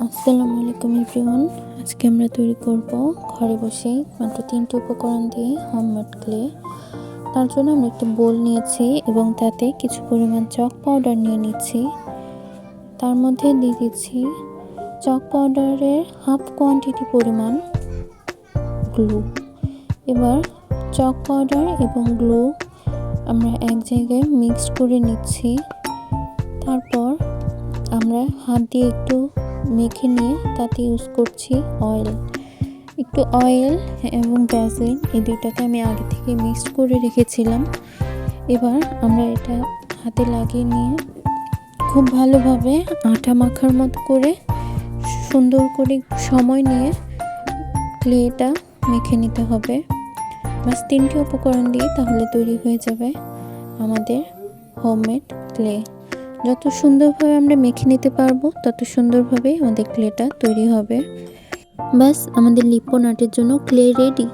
আসসালামু আলাইকুম এভরিওয়ান। আজকে আমরা তৈরি করব ঘরে বসেই মাত্র 3টি উপকরণ দিয়ে হোমমেড ক্লে। তার জন্য আমরা একটা বোল নিয়েছি এবং তাতে কিছু পরিমাণ চক পাউডার নিয়ে নিচ্ছি। তার মধ্যে দিয়ে দিচ্ছি চক পাউডারের হাফ কোয়ান্টিটি পরিমাণ গ্লু। এবার চক পাউডার এবং গ্লু আমরা এক জায়গায় মিক্সড করে নিচ্ছি। তারপর আমরা হাত দিয়ে একটু মেখে নিয়ে তাতে ইউজ করছি একটু অয়েল এবং ভ্যাসলিন, এই দুইটাকে আমি আগে থেকে মিক্সড করে রেখেছিলাম। এবার আমরা এটা হাতে লাগিয়ে নিয়ে খুব ভালোভাবে আটা মাখার মতো করে সুন্দর করে সময় নিয়ে ক্লেটা মেখে নিতে হবে। বাস 3টি উপকরণ দিয়ে তাহলে তৈরি হয়ে যাবে আমাদের হোমমেড ক্লে। যত সুন্দরভাবে আমরা মেখে নিতে পারবো তত সুন্দরভাবে আমাদের ক্লেটা তৈরি হবে। বাস আমাদের লিপন আর্টের জন্য ক্লে রেডি।